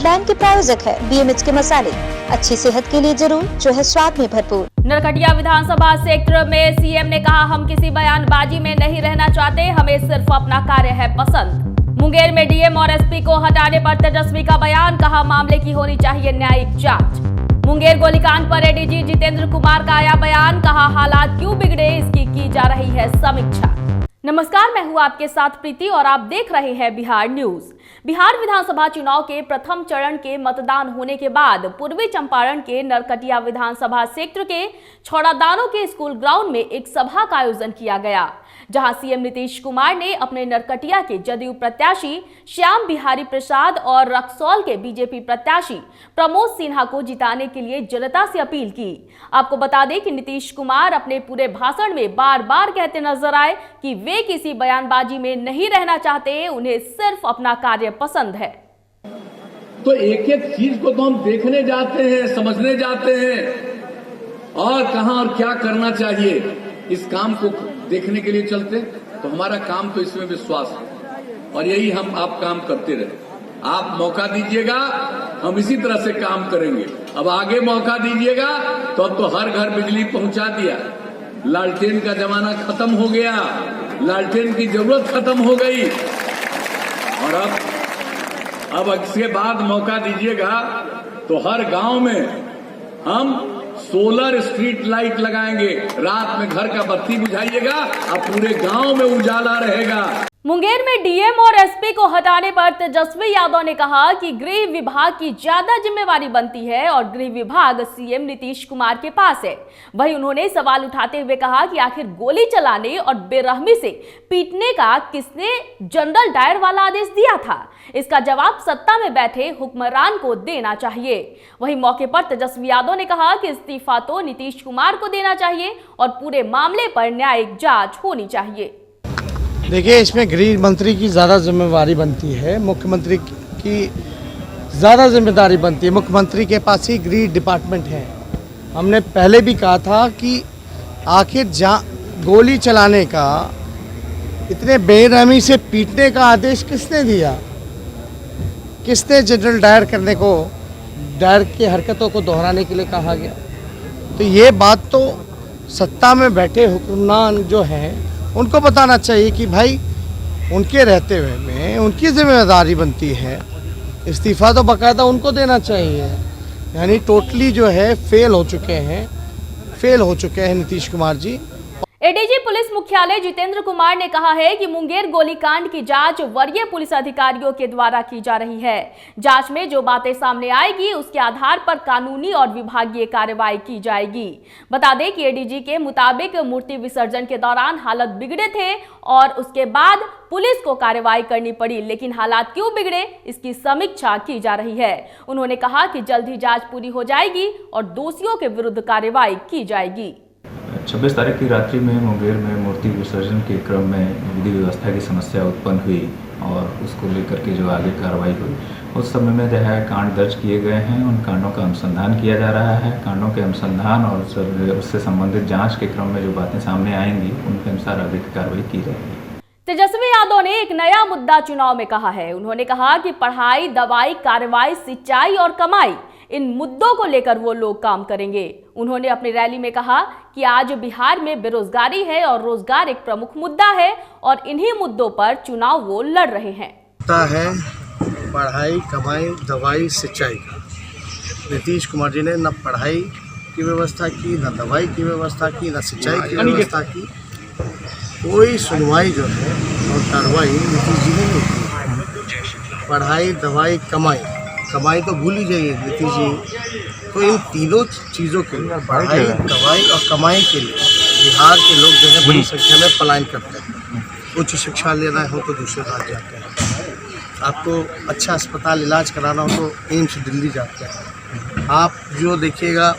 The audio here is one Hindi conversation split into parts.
हेडलाइन के प्रायोजक है BMH के मसाले, अच्छी सेहत के लिए जरूर, जो है स्वाद में भरपूर। नरकटिया विधानसभा क्षेत्र में सीएम ने कहा, हम किसी बयानबाजी में नहीं रहना चाहते, हमें सिर्फ अपना कार्य है पसंद। मुंगेर में डीएम और एसपी को हटाने पर तेजस्वी का बयान, कहा मामले की होनी चाहिए न्यायिक जांच। मुंगेर गोलीकांड पर एडीजी जितेंद्र कुमार का आया बयान, कहा हालात क्यों बिगड़े इसकी की जा रही है समीक्षा। नमस्कार, मैं हूं आपके साथ प्रीति और आप देख रहे हैं बिहार न्यूज। बिहार विधानसभा चुनाव के प्रथम चरण के मतदान होने के बाद पूर्वी चंपारण के नरकटिया विधानसभा क्षेत्र के छौड़ादारों के स्कूल ग्राउंड में एक सभा का आयोजन किया गया, जहां सीएम नीतीश कुमार ने अपने नरकटिया के जदयू प्रत्याशी श्याम बिहारी प्रसाद और रक्सौल के बीजेपी प्रत्याशी प्रमोद सिन्हा को जिताने के लिए जनता से अपील की। आपको बता दें कि नीतीश कुमार अपने पूरे भाषण में बार बार कहते नजर आए कि वे किसी बयानबाजी में नहीं रहना चाहते, उन्हें सिर्फ अपना कार्य पसंद है। तो एक एक चीज को तो हम देखने जाते हैं, समझने जाते हैं और कहां और क्या करना चाहिए, इस काम को देखने के लिए चलते। तो हमारा काम तो इसमें विश्वास है और यही हम आप काम करते रहे। आप मौका दीजिएगा, हम इसी तरह से काम करेंगे। अब आगे मौका दीजिएगा तो अब तो हर घर बिजली पहुंचा दिया, लालटेन का जमाना खत्म हो गया, लालटेन की जरूरत खत्म हो गई और अब इसके बाद मौका दीजिएगा तो हर गांव में हम सोलर स्ट्रीट लाइट लगाएंगे। रात में घर का बत्ती बुझाइएगा और पूरे गांव में उजाला रहेगा। मुंगेर में डीएम और एसपी को हटाने पर तेजस्वी यादव ने कहा कि गृह विभाग की ज्यादा जिम्मेवारी बनती है और गृह विभाग सीएम नीतीश कुमार के पास है। वहीं उन्होंने सवाल उठाते हुए कहा कि आखिर गोली चलाने और बेरहमी से पीटने का किसने जनरल डायर वाला आदेश दिया था? इसका जवाब सत्ता में बैठे हुक्मरान को देना चाहिए। वहीं मौके पर तेजस्वी यादव ने कहा कि इस्तीफा तो नीतीश कुमार को देना चाहिए और पूरे मामले पर न्यायिक जांच होनी चाहिए। देखिए, इसमें गृह मंत्री की ज़्यादा जिम्मेवारी बनती है, मुख्यमंत्री की ज़्यादा जिम्मेदारी बनती है। मुख्यमंत्री के पास ही गृह डिपार्टमेंट है। हमने पहले भी कहा था कि आखिर गोली चलाने का, इतने बेरहमी से पीटने का आदेश किसने दिया? किसने जनरल डायर करने को, डायर की हरकतों को दोहराने के लिए कहा गया? तो ये बात तो सत्ता में बैठे हुक्मरान जो हैं उनको बताना चाहिए कि भाई उनके रहते हुए में उनकी जिम्मेदारी बनती है। इस्तीफा तो बाकायदा उनको देना चाहिए। यानी टोटली जो है फेल हो चुके हैं नीतीश कुमार जी। एडीजी पुलिस मुख्यालय जितेंद्र कुमार ने कहा है कि मुंगेर गोलीकांड की जांच वरीय पुलिस अधिकारियों के द्वारा की जा रही है। जांच में जो बातें सामने आएगी उसके आधार पर कानूनी और विभागीय कार्रवाई की जाएगी। बता दें कि एडीजी के मुताबिक मूर्ति विसर्जन के दौरान हालत बिगड़े थे और उसके बाद पुलिस को कार्रवाई करनी पड़ी, लेकिन हालात क्यों बिगड़े इसकी समीक्षा की जा रही है। उन्होंने कहा कि जल्द ही जांच पूरी हो जाएगी और दोषियों के विरुद्ध कार्रवाई की जाएगी। 26 तारीख की रात्रि में मुंगेर में मूर्ति विसर्जन के क्रम में विधि व्यवस्था की समस्या उत्पन्न हुई और उसको लेकर के जो आगे कार्रवाई हुई, उस समय में जो है कांड दर्ज किए गए हैं। उन कांडों का अनुसंधान किया जा रहा है। कांडों के अनुसंधान और उससे संबंधित जांच के क्रम में जो बातें सामने आएंगी उनके अनुसार आगे की कार्रवाई की जाएगी। तेजस्वी यादव ने एक नया मुद्दा चुनाव में कहा है। उन्होंने कहा कि पढ़ाई, दवाई, कार्रवाई, सिंचाई और कमाई, इन मुद्दों को लेकर वो लोग काम करेंगे। उन्होंने अपनी रैली में कहा कि आज बिहार में बेरोजगारी है और रोजगार एक प्रमुख मुद्दा है और इन्हीं मुद्दों पर चुनाव वो लड़ रहे हैं। है पढ़ाई, कमाई, दवाई, सिंचाई। नीतीश कुमार जी ने न पढ़ाई की व्यवस्था की, न दवाई की व्यवस्था की, न सिंचाई की व्यवस्था की। कोई सुनवाई जो है और कार्रवाई नीतीश जी ने नहीं की। पढ़ाई, दवाई, कमाई तो भूल ही जाइए नीतीश जी। तो इन तीनों चीज़ों के लिए, पढ़ाई, दवाई और कमाई के लिए बिहार के लोग जो है बड़ी संख्या में पलायन करते हैं। उच्च शिक्षा लेना हो तो दूसरे राज्य जाते हैं, आपको अच्छा अस्पताल इलाज कराना हो तो एम्स दिल्ली जाते हैं। आप जो देखिएगा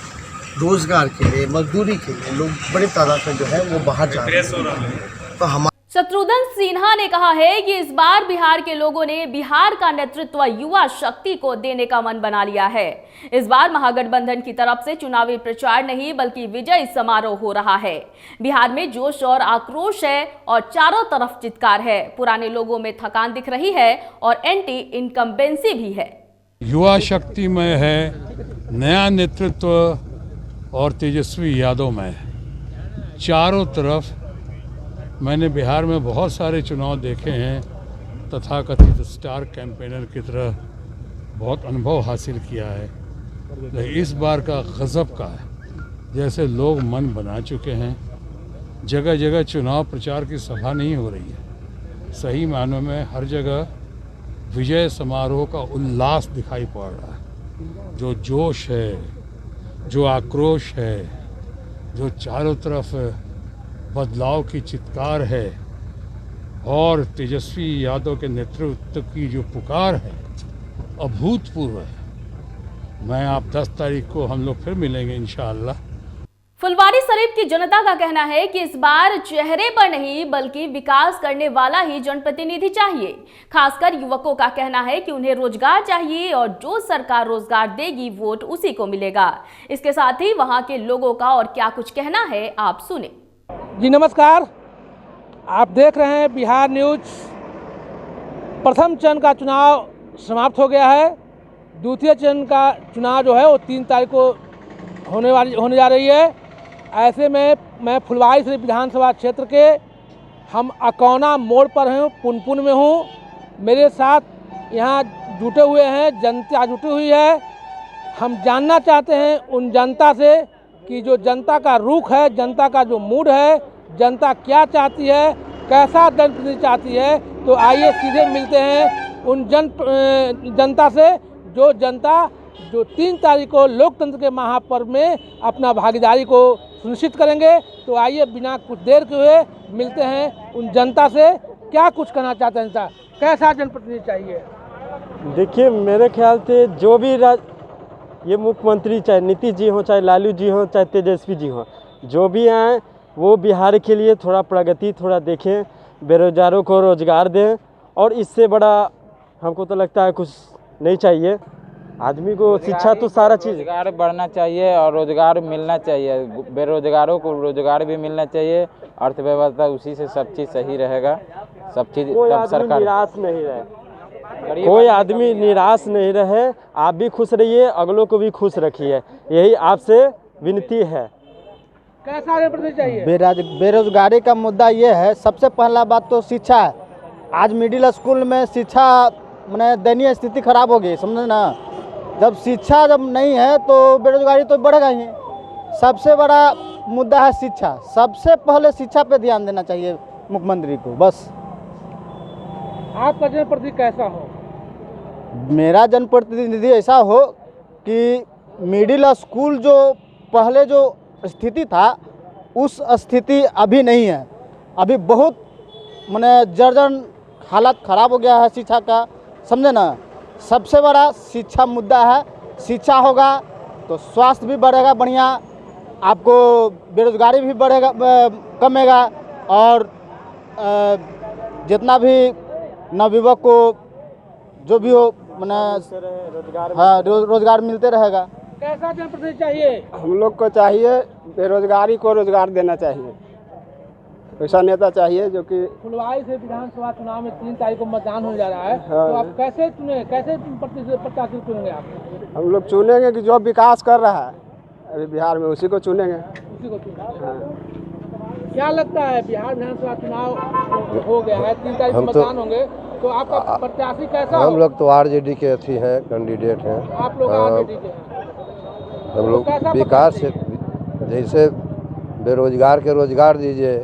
रोजगार के लिए, मजदूरी के लिए लोग बड़ी तादाद में जो है वो बाहर जा रहे हैं। तो हम शत्रुघ्न सिन्हा ने कहा है कि इस बार बिहार के लोगों ने बिहार का नेतृत्व युवा शक्ति को देने का मन बना लिया है। इस बार महागठबंधन की तरफ से चुनावी प्रचार नहीं बल्कि विजय समारोह हो रहा है। बिहार में जोश और आक्रोश है और चारों तरफ चित्कार है। पुराने लोगों में थकान दिख रही है और एंटी इनकम्बेंसी भी है। युवा शक्ति में है, नया नेतृत्व और तेजस्वी यादव में है। चारों तरफ मैंने बिहार में बहुत सारे चुनाव देखे हैं, तथाकथित स्टार कैंपेनर की तरह बहुत अनुभव हासिल किया है। लेकिन इस बार का गजब का है, जैसे लोग मन बना चुके हैं। जगह जगह चुनाव प्रचार की सभा नहीं हो रही है, सही मायनों में हर जगह विजय समारोह का उल्लास दिखाई पड़ रहा है। जो जोश है, जो आक्रोश है, जो चारों तरफ बदलाव की चित्कार है और तेजस्वी यादव के नेतृत्व की जो पुकार है, अभूतपूर्व है। मैं आप 10 तारीख को हम लोग फिर मिलेंगे इंशाअल्लाह। फुलवारी शरीफ की जनता का कहना है कि इस बार चेहरे पर नहीं बल्कि विकास करने वाला ही जनप्रतिनिधि चाहिए। खासकर युवकों का कहना है कि उन्हें रोजगार चाहिए और जो सरकार रोजगार देगी वोट उसी को मिलेगा। इसके साथ ही वहां के लोगों का और क्या कुछ कहना है, आप सुने। जी नमस्कार, आप देख रहे हैं बिहार न्यूज। प्रथम चरण का चुनाव समाप्त हो गया है। द्वितीय चरण का चुनाव जो है वो 3 तारीख को होने जा रही है। ऐसे में मैं फुलवारी शरीफ विधानसभा क्षेत्र के हम अकौना मोड़ पर हूँ, पुनपुन में हूँ। मेरे साथ यहाँ जुटे हुए हैं, जनता जुटी हुई है। हम जानना चाहते हैं उन जनता से कि जो जनता का रुख है, जनता का जो मूड है, जनता क्या चाहती है, कैसा जनप्रतिनिधि चाहती है। तो आइए सीधे मिलते हैं उन जनता से जो 3 तारीख को लोकतंत्र के महापर्व में अपना भागीदारी को सुनिश्चित करेंगे। तो आइए बिना कुछ देर के हुए मिलते हैं उन जनता से, क्या कुछ कहना चाहते हैं जनता, कैसा जनप्रतिनिधि चाहिए। देखिए, मेरे ख्याल से जो भी ये मुख्यमंत्री, चाहे नीतीश जी हो, चाहे लालू जी हो, चाहे तेजस्वी जी हो, जो भी हैं वो बिहार के लिए थोड़ा प्रगति थोड़ा देखें, बेरोजगारों को रोजगार दें। और इससे बड़ा हमको तो लगता है कुछ नहीं चाहिए। आदमी को शिक्षा तो सारा चीज़, रोजगार बढ़ना चाहिए और रोजगार मिलना चाहिए। बेरोजगारों को रोजगार भी मिलना चाहिए। अर्थव्यवस्था उसी से सब चीज़ सही रहेगा। सब चीज़ तब सरकार निराश नहीं रहे, कोई आदमी निराश नहीं रहे। आप भी खुश रहिए, अगलों को भी खुश रखिए, यही आपसे विनती है। कैसा जनप्रतिनिधि चाहिए। बेरोजगारी का मुद्दा ये है, सबसे पहला बात तो शिक्षा है। आज मिडिल स्कूल में शिक्षा मैंने दयनीय स्थिति खराब हो गई, समझे ना। जब शिक्षा जब नहीं है तो बेरोजगारी तो बढ़ेगा ही। सबसे बड़ा मुद्दा है शिक्षा। सबसे पहले शिक्षा पे ध्यान देना चाहिए मुख्यमंत्री को, बस। आपका जनप्रतिनिधि कैसा हो। मेरा जनप्रतिनिधि ऐसा हो कि मिडिल स्कूल जो पहले जो स्थिति था उस स्थिति अभी नहीं है। अभी बहुत मैंने जर्जर हालत ख़राब हो गया है शिक्षा का, समझे ना। सबसे बड़ा शिक्षा मुद्दा है। शिक्षा होगा तो स्वास्थ्य भी बढ़ेगा बढ़िया, आपको बेरोजगारी भी बढ़ेगा, कमेगा। और जितना भी नवयुवक को जो भी हो मैंने रोजगार मिलते रहेगा। कैसा जनप्रतिनिधि चाहिए। हम लोग को चाहिए बेरोजगारी को रोजगार देना चाहिए, ऐसा नेता चाहिए जो कि। फुलवारी से विधानसभा चुनाव में 3 तारीख को मतदान होने जा रहा है। हाँ। तो आप कैसे चुने, कैसे प्रत्याशी चुनेंगे आप। हम लोग चुनेंगे कि जो विकास कर रहा है अभी बिहार में उसी को चुनेंगे। उसी को चुनेंगे। हाँ। क्या लगता है बिहार विधानसभा चुनाव हो गया है, 3 तारीख को मतदान होंगे, तो आपका प्रत्याशी कैसा। हम लोग तो आरजेडी के अथी हैं, कैंडिडेट हैं। आप लोग आरजेडी के हैं। हम लोग विकास से, जैसे बेरोजगार के रोजगार दीजिए,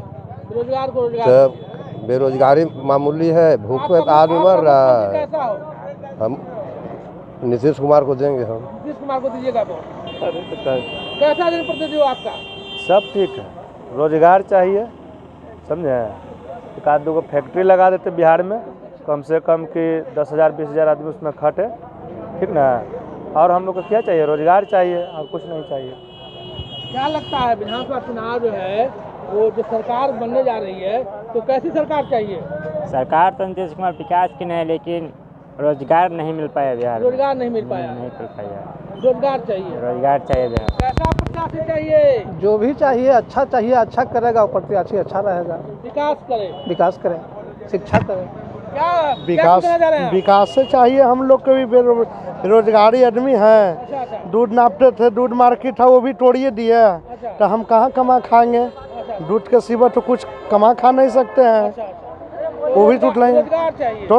बेरोजगार को रोजगार। तो बेरोजगारी मामूली है, भूख में आदमी मर रहा है। हम नीतीश कुमार को देंगे। हम नीतीश कुमार को दीजिएगा। कैसा जनप्रतिनिधि हो आपका। सब ठीक है, रोजगार चाहिए, समझे। एक आध 2 फैक्ट्री लगा देते बिहार में, कम से कम कि 10,000 20,000 आदमी उसमें खटे, ठीक ना। और हम लोग को क्या चाहिए, रोजगार चाहिए और कुछ नहीं चाहिए। क्या लगता है विधानसभा चुनाव जो है वो जो सरकार बनने जा रही है, तो कैसी सरकार चाहिए। सरकार तो नीतीश कुमार विकास की नहीं, लेकिन रोजगार नहीं मिल पाया बिहार। रोजगार नहीं मिल पाया। नहीं मिल पाया। रोजगार चाहिए। रोजगार चाहिए बिहार। कैसा प्रत्याशी चाहिए। जो भी चाहिए अच्छा चाहिए, अच्छा करेगा, प्रत्याशी अच्छा रहेगा। विकास करे, विकास करे, शिक्षा करे। क्या विकास कहना चाह रहे हैं? विकास से चाहिए। हम लोग को भी बेरोजगारी आदमी है। दूध नापते थे, दूध मार्केट था वो भी तोड़िए दिए। तो हम कहाँ कमा खाएंगे? दूध के सिवा तो कुछ कमा खा नहीं सकते हैं, वो भी टूट लेंगे। तो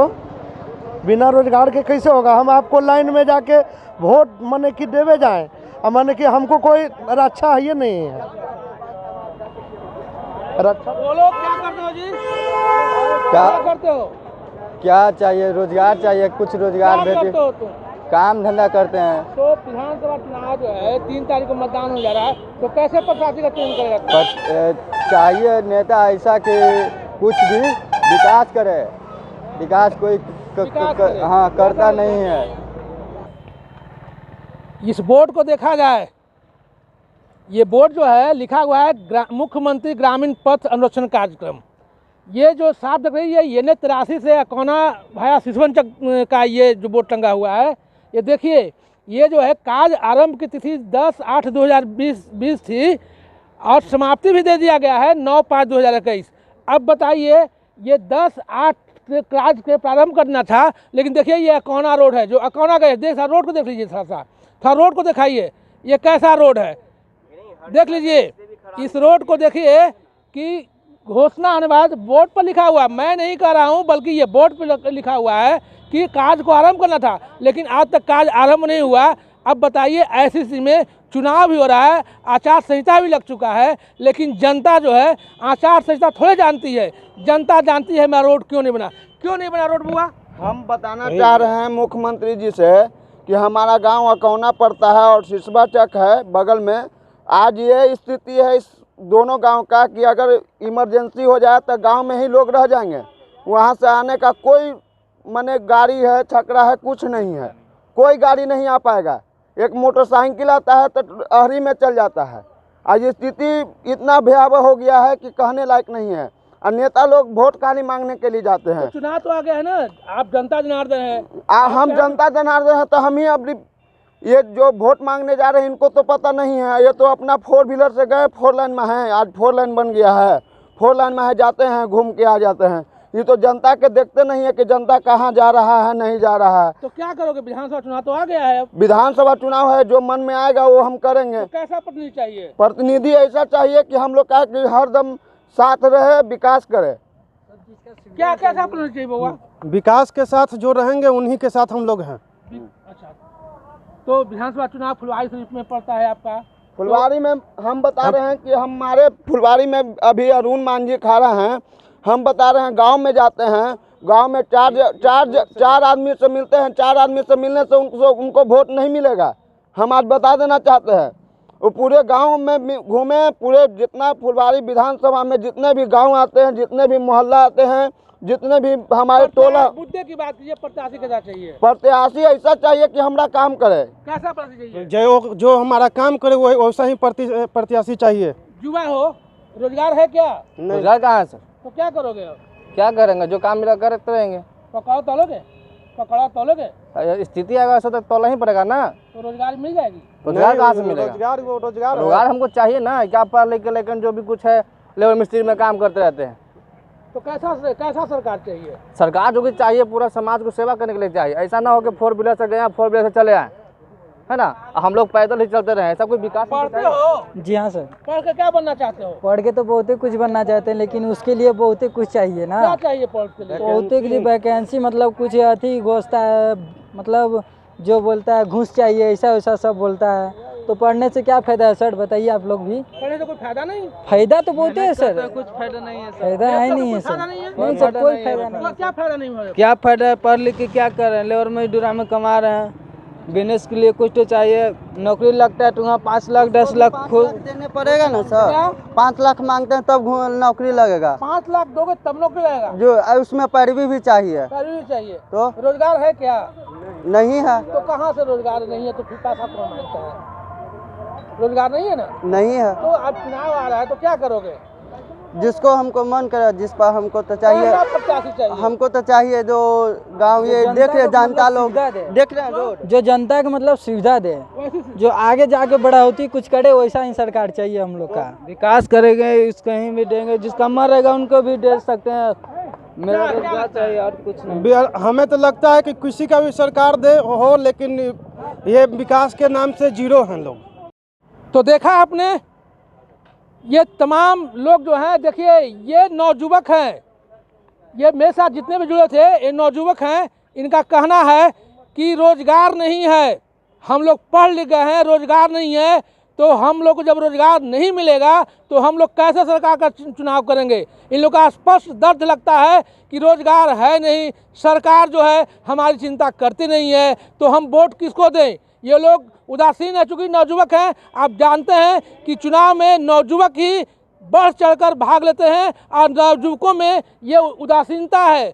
बिना रोजगार के कैसे होगा? हम आपको लाइन में जाके वोट माने कि देवे जाएं, और माने कि हमको कोई रक्षा है नहीं है। रक्षा बोलो, क्या करते हो जी? क्या करते हो? क्या चाहिए? रोजगार चाहिए, कुछ रोजगार भेटे। काम धंधा करते हैं। तो विधानसभा चुनाव जो है 3 तारीख को मतदान हो जा रहा है, तो कैसे प्रत्याशी का चयन करेगा? चाहिए नेता ऐसा कि कुछ भी विकास करे। विकास कोई हाँ करता नहीं है। इस बोर्ड को देखा जाए, ये बोर्ड जो है लिखा हुआ है मुख्यमंत्री ग्रामीण पथ अनुरक्षण कार्यक्रम। ये जो साफ दिख रही है ये ने 83 से अकोना भाया सिसवन चक का ये जो बोर्ड टंगा हुआ है, ये देखिए, ये जो है कार्य आरंभ की तिथि 10/8/2020 थी और समाप्ति भी दे दिया गया है 9/5/2021। अब बताइए, ये 10/8 कार्य के प्रारंभ करना था, लेकिन देखिए ये अकोना रोड है, जो अकोना गए, देख रोड को देख लीजिए, थोड़ा रोड को दिखाइए, ये कैसा रोड है देख लीजिए। इस रोड को देखिए कि घोषणा आने बाद बोर्ड पर लिखा हुआ, मैं नहीं कह रहा हूं, बल्कि ये बोर्ड पर लिखा हुआ है कि कार्य को आरंभ करना था, लेकिन आज तक कार्य आरंभ नहीं हुआ। अब बताइए, ऐसी स्थिति में चुनाव भी हो रहा है, आचार संहिता भी लग चुका है, लेकिन जनता जो है आचार संहिता थोड़े जानती है। जनता जानती है मेरा रोड क्यों नहीं बना रोड बुआ। हम बताना चाह रहे हैं मुख्यमंत्री जी से कि हमारा गांव अकौना पड़ता है और सिसवा चक है बगल में। आज ये स्थिति है इस दोनों गांव का कि अगर इमरजेंसी हो जाए तो गांव में ही लोग रह जाएंगे। वहां से आने का कोई माने गाड़ी है, छकड़ा है, कुछ नहीं है, कोई गाड़ी नहीं आ पाएगा। एक मोटरसाइकिल आता है तो अहरी में चल जाता है। आज स्थिति इतना भयावह हो गया है कि कहने लायक नहीं है। और नेता लोग वोट खाली मांगने के लिए जाते हैं। तो चुनाव तो आ गया है ना, आप जनता जनार्दन है। हम जनता जनार्दन है, तो हम ही अब ये जो वोट मांगने जा रहे हैं इनको तो पता नहीं है। ये तो अपना 4 व्हीलर से गए, 4 लाइन में है, आज 4 लाइन बन गया है, 4 लाइन में है, जाते हैं घूम के आ जाते हैं। ये तो जनता के देखते नहीं है कि जनता कहाँ जा रहा है, नहीं जा रहा है। तो क्या करोगे? विधानसभा चुनाव तो आ गया है। विधानसभा चुनाव है, जो मन में आएगा वो हम करेंगे। तो कैसा प्रतिनिधि चाहिए? प्रतिनिधि ऐसा चाहिए कि हम लोग का कि हरदम साथ रहे, विकास करे। क्या कैसा प्रतिनिधि चाहिए बाबा? विकास के साथ जो रहेंगे उन्हीं के साथ हम लोग हैं। अच्छा, तो विधानसभा चुनाव फुलवारी शरीफ में पड़ता है आपका। फुलवारी में हम बता रहे हैं कि हमारे फुलवारी में अभी अरुण मांझी खड़ा हैं। हम बता रहे हैं, गांव में जाते हैं, गांव में चार आदमी से मिलते हैं, 4 आदमी से मिलने से उनको वोट नहीं मिलेगा। हम आज बता देना चाहते हैं। वो पूरे गांव में घूमे, पूरे जितना फुलवारी विधानसभा में जितने भी गांव आते हैं, जितने भी मोहल्ला आते हैं, जितने भी हमारे टोला। मुद्दे की बात कीजिए, प्रत्याशी कैसा चाहिए? प्रत्याशी ऐसा चाहिए कि हमारा काम करे। कैसा प्रत्याशी चाहिए? जो हमारा काम करे वो वैसा ही प्रत्याशी चाहिए। युवा हो, रोजगार है क्या? रोजगार कहाँ है सर? तो क्या करोगे? क्या करेंगे? जो काम मिला करते रहेंगे। पकड़ा तोलोगे? स्थिति अगर ऐसा तो तोला ही पड़ेगा ना। तो रोजगार मिल जाएगी? रोजगार कहाँ से मिलेगा? रोजगार हमको चाहिए ना। क्या पढ़ लिख के, लेकिन जो भी कुछ है लेबर मिस्त्री में काम करते रहते हैं। तो कैसा सरकार चाहिए? सरकार जो कि चाहिए पूरा समाज को सेवा करने के लिए चाहिए। ऐसा ना हो कि 4 व्हीलर से गए, 4 व्हीलर से चले आए, है ना, हम लोग पैदल ही चलते रहे। ऐसा कोई विकास पढ़ते हो? जी हाँ सर। पढ़ के क्या बनना चाहते हो? पढ़ के तो बहुत कुछ बनना चाहते हैं, लेकिन उसके लिए बहुत कुछ चाहिए ना। क्या चाहिए पढ़ के लिए? बहुत के लिए वैकेंसी, मतलब कुछ अथी घोषता है, मतलब जो बोलता है घूस चाहिए, ऐसा वैसा सब बोलता है। तो पढ़ने से क्या फायदा है सर, बताइए आप लोग भी। पढ़ने से कोई फायदा नहीं? फायदा तो बहुत है सर। कुछ फायदा नहीं है सर। फायदा है नहीं है सर। नहीं सर, कोई फायदा नहीं। क्या फायदा नहीं हो? क्या फायदा है? पढ़ लिख के क्या कर रहे हैं? लेबर मजदूरा में कमा रहे हैं। बिजनेस के लिए कुछ तो चाहिए। नौकरी लगता है तो वहाँ 5 लाख 10 लाख खुद देने पड़ेगा ना सर। 5 लाख मांगते हैं तब नौकरी लगेगा। 5 लाख दोगे तब नौकरी लगेगा? जो उसमें पैरवी भी चाहिए। तो रोजगार है क्या? नहीं है। तो कहाँ से रोजगार नहीं है? तो फिर पैसा कौन मांगता है? रोजगार नहीं है ना? नहीं है। तो अब चुनाव आ रहा है तो क्या करोगे? जिसको हमको मन करे, जिस पर हमको तो चाहिए, हमको तो चाहिए जो गांव ये देख रहे जनता लोग देख रहे हैं रोड, जो जनता के मतलब सुविधा दे, जो आगे जाके बड़ा होती कुछ करे, वैसा ही सरकार चाहिए हम लोग का। विकास करेंगे, इस कहीं भी देंगे, जिसका मन रहेगा उनको भी दे सकते हैं, मेरा रोजगार चाहिए और कुछ नहीं। हमें तो लगता है कि किसी का भी सरकार दे हो, लेकिन ये विकास के नाम से जीरो हैं लोग। तो देखा आपने, ये तमाम लोग जो हैं, देखिए ये नौजुवक हैं, ये मेरे साथ जितने भी जुड़े थे ये नौजुवक हैं। इनका कहना है कि रोजगार नहीं है, हम लोग पढ़ लिख गए हैं, रोजगार नहीं है, तो हम लोग को जब रोजगार नहीं मिलेगा तो हम लोग कैसे सरकार का चुनाव करेंगे। इन लोग का स्पष्ट दर्द लगता है कि रोजगार है नहीं, सरकार जो है हमारी चिंता करती नहीं है, तो हम वोट किसको दें। ये लोग उदासीन है, चूँकि नौजुवक हैं। आप जानते हैं कि चुनाव में नौजुवक ही बढ़ चढ़कर भाग लेते हैं और नौजुवकों में ये उदासीनता है,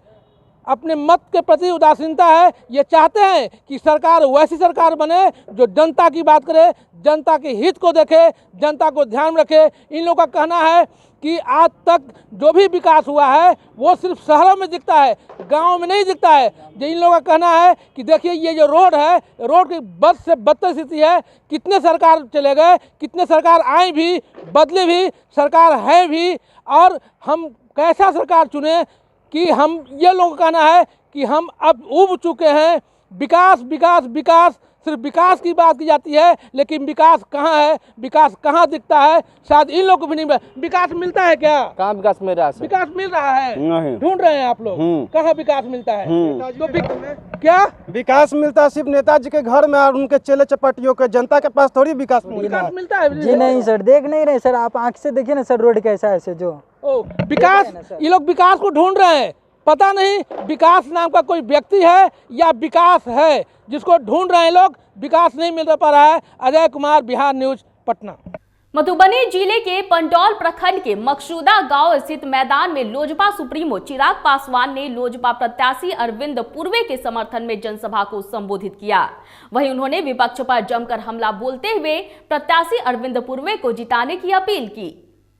अपने मत के प्रति उदासीनता है। ये चाहते हैं कि सरकार वैसी सरकार बने जो जनता की बात करे, जनता के हित को देखे, जनता को ध्यान में रखे। इन लोगों का कहना है कि आज तक जो भी विकास हुआ है वो सिर्फ शहरों में दिखता है, गांव में नहीं दिखता है। जो इन लोगों का कहना है कि देखिए ये जो रोड है, रोड की बद से बदतर स्थिति है। कितने सरकार चले गए, कितने सरकार आई भी, बदले भी, सरकार है भी, और हम कैसा सरकार चुने कि हम, ये लोग कहना है कि हम अब ऊब चुके हैं। विकास विकास विकास, सिर्फ विकास की बात की जाती है, लेकिन विकास कहाँ है, विकास कहाँ दिखता है, शायद इन लोग को भी नहीं। विकास मिलता है क्या? कहाँ विकास मिल रहा है? विकास मिल रहा है नहीं, ढूंढ रहे हैं आप लोग, कहाँ विकास मिलता है? तो क्या विकास मिलता है सिर्फ नेताजी के घर में और उनके चेले चपाटियों के। जनता के पास थोड़ी विकास मिलता है। जी नहीं सर, देख नहीं रहे सर, आप आँख से देखिए ना सर, रोड कैसा है जो विकास, ये लोग विकास को ढूंढ रहे हैं। पता नहीं विकास नाम का कोई व्यक्ति है या विकास है जिसको ढूंढ रहे हैं लोग, विकास नहीं मिल पा रहा है। अजय कुमार, बिहार न्यूज, पटना। मधुबनी जिले के पंडौल प्रखंड के मकसूदा गांव स्थित मैदान में लोजपा सुप्रीमो चिराग पासवान ने लोजपा प्रत्याशी अरविंद पूर्वे के समर्थन में जनसभा को संबोधित किया। वहीं उन्होंने विपक्ष पर जमकर हमला बोलते हुए प्रत्याशी अरविंद पूर्वे को जिताने की अपील की।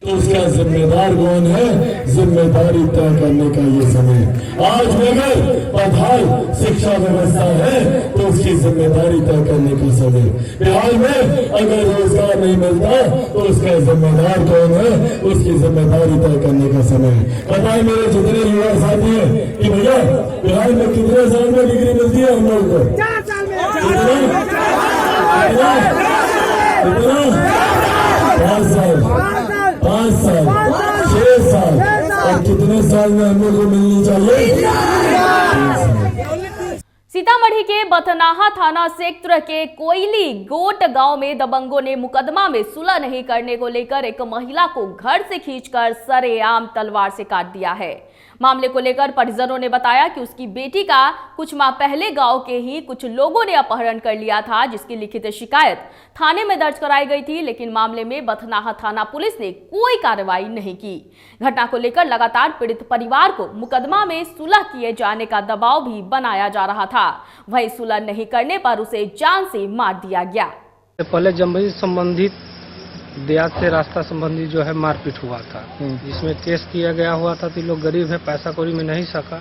तो उसका जिम्मेदार कौन है, जिम्मेदारी तय करने का ये समय। आज अगर पढ़ाई शिक्षा व्यवस्था है तो उसकी जिम्मेदारी तय करने का समय। बिहार में अगर रोजगार नहीं मिलता तो उसका जिम्मेदार कौन है, उसकी जिम्मेदारी तय करने का समय। पता है मेरे जितने युवा साथी हैं कि भैया बिहार में कितने साल में डिग्री मिलती है हम लोग को? 5 साल। 6 साल और कितने साल में हम लोग को मिलनी चाहिए? सीतामढ़ी के बथनाहा थाना क्षेत्र के कोयली गोट गांव में दबंगों ने मुकदमा में सुलह नहीं करने को लेकर एक महिला को घर से खींचकर सरेआम तलवार से काट दिया है। मामले को लेकर परिजनों ने बताया कि उसकी बेटी का कुछ माह पहले गांव के ही कुछ लोगों ने अपहरण कर लिया था, जिसकी लिखित शिकायत थाने में दर्ज कराई गई थी, लेकिन मामले में बथनाहा थाना पुलिस ने कोई कार्रवाई नहीं की। घटना को लेकर लगातार पीड़ित परिवार को मुकदमा में सुलह किए जाने का दबाव भी बनाया जा रहा था। वहीं सुलह नहीं करने पर उसे जान से मार दिया गया। पहले जमीन संबंधित देहात से रास्ता संबंधी जो है मारपीट हुआ था, जिसमें केस किया गया हुआ था। तो लोग गरीब है, पैसा कौड़ी में नहीं सका,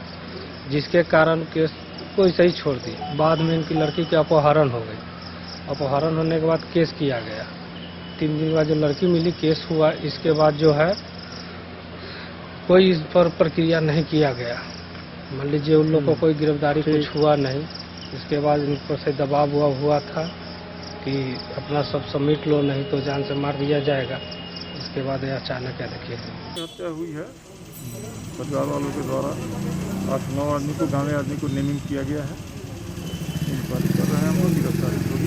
जिसके कारण केस को ऐसे ही छोड़ दी। बाद में इनकी लड़की के अपहरण हो गई। अपहरण होने के बाद केस किया गया। 3 दिन बाद जो लड़की मिली, केस हुआ। इसके बाद जो है कोई इस पर प्रक्रिया नहीं किया गया। मान लीजिए उन लोगों को कोई गिरफ्तारी कुछ हुआ नहीं। इसके बाद इनको से दबाव हुआ था कि अपना सब सबमिट लो, नहीं तो जान से मार दिया जाएगा। इसके बाद यह अचानक क्या देखिए हत्या हुई है। परिवार वालों के द्वारा 8-9 आदमी को, गाँव आदमी को नेमिंग किया गया है। इंक्वायरी कर रहे हैं हम लोग, गिरफ्तारी।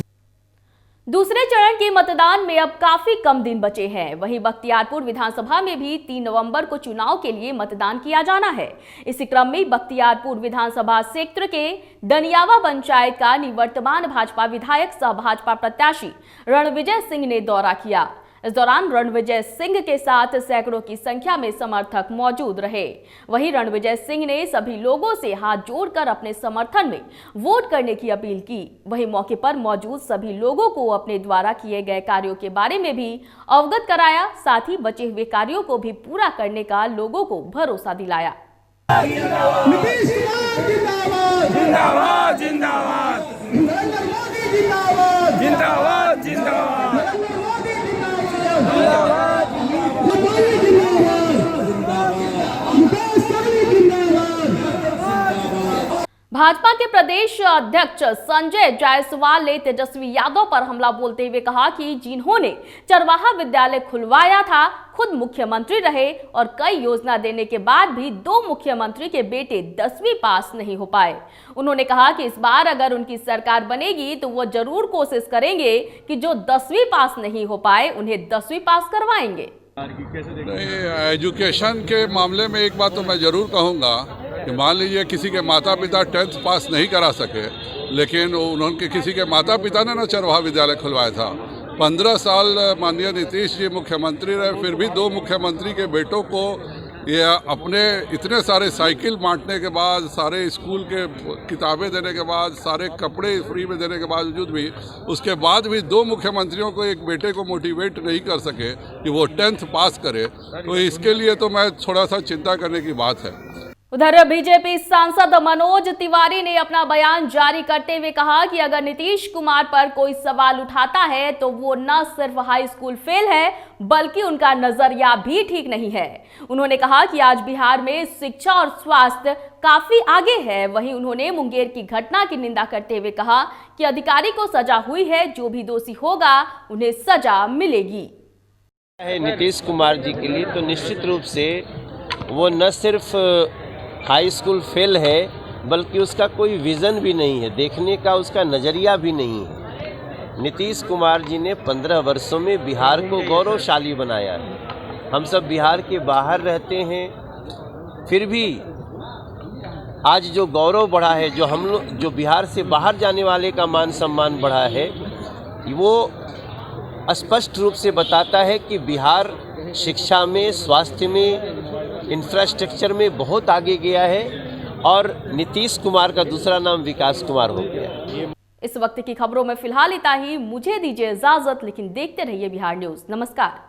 दूसरे चरण के मतदान में अब काफी कम दिन बचे हैं। वहीं बख्तियारपुर विधानसभा में भी 3 नवंबर को चुनाव के लिए मतदान किया जाना है। इसी क्रम में बख्तियारपुर विधानसभा क्षेत्र के दनियावा पंचायत का निवर्तमान भाजपा विधायक सह भाजपा प्रत्याशी रणविजय सिंह ने दौरा किया। इस दौरान रणविजय सिंह के साथ सैकड़ों की संख्या में समर्थक मौजूद रहे। वहीं रणविजय सिंह ने सभी लोगों से हाथ जोड़कर अपने समर्थन में वोट करने की अपील की। वहीं मौके पर मौजूद सभी लोगों को अपने द्वारा किए गए कार्यों के बारे में भी अवगत कराया, साथ ही बचे हुए कार्यों को भी पूरा करने का लोगों को भरोसा दिलाया। नीतीश कुमार जिंदाबाद, जिंदाबाद, जिंदाबाद, नरेंद्र मोदी जिंदाबाद, जिंदाबाद, जिंदाबाद, जिंदाबाद, जिंदाबाद, जिंदाबाद, जिंदाबाद, भाजपा के प्रदेश अध्यक्ष संजय जायसवाल ने तेजस्वी यादव पर हमला बोलते हुए कहा कि जिन्होंने चरवाहा विद्यालय खुलवाया था खुद मुख्यमंत्री रहे और कई योजना देने के बाद भी 2 मुख्यमंत्री के बेटे 10वीं पास नहीं हो पाए। उन्होंने कहा कि इस बार अगर उनकी सरकार बनेगी तो वो जरूर कोशिश करेंगे कि जो 10वीं पास नहीं हो पाए उन्हें 10वीं पास करवाएंगे। एजुकेशन के मामले में एक बात तो मैं जरूर कहूँगा कि मान लीजिए किसी के माता पिता 10th पास नहीं करा सके, लेकिन उन्होंने किसी के माता पिता ने ना चरवाहा विद्यालय खुलवाया था। 15 साल माननीय नीतीश जी मुख्यमंत्री रहे, फिर भी 2 मुख्यमंत्री के बेटों को ये अपने इतने सारे साइकिल बांटने के बाद, सारे स्कूल के किताबें देने के बाद, सारे कपड़े फ्री में देने के बावजूद भी उसके बाद भी 2 मुख्यमंत्रियों को एक बेटे को मोटिवेट नहीं कर सके कि वो 10th पास करे, तो इसके लिए तो मैं थोड़ा सा चिंता करने की बात है। उधर बीजेपी सांसद मनोज तिवारी ने अपना बयान जारी करते हुए कहा कि अगर नीतीश कुमार पर कोई सवाल उठाता है तो वो न सिर्फ हाई स्कूल फेल है बल्कि उनका नजरिया भी ठीक नहीं है। उन्होंने कहा कि आज बिहार में शिक्षा और स्वास्थ्य काफी आगे है। वहीं उन्होंने मुंगेर की घटना की निंदा करते हुए कहा कि अधिकारी को सजा हुई है, जो भी दोषी होगा उन्हें सजा मिलेगी। नीतीश कुमार जी के लिए तो निश्चित रूप से वो न सिर्फ हाई स्कूल फेल है बल्कि उसका कोई विज़न भी नहीं है, देखने का उसका नज़रिया भी नहीं है। नीतीश कुमार जी ने 15 वर्षों में बिहार को गौरवशाली बनाया है। हम सब बिहार के बाहर रहते हैं, फिर भी आज जो गौरव बढ़ा है, जो हम लोग जो बिहार से बाहर जाने वाले का मान सम्मान बढ़ा है, वो स्पष्ट रूप से बताता है कि बिहार शिक्षा में, स्वास्थ्य में, इंफ्रास्ट्रक्चर में बहुत आगे गया है और नीतीश कुमार का दूसरा नाम विकास कुमार हो गया है। इस वक्त की खबरों में फिलहाल इतना ही। मुझे दीजिए इजाजत, लेकिन देखते रहिए बिहार न्यूज। नमस्कार।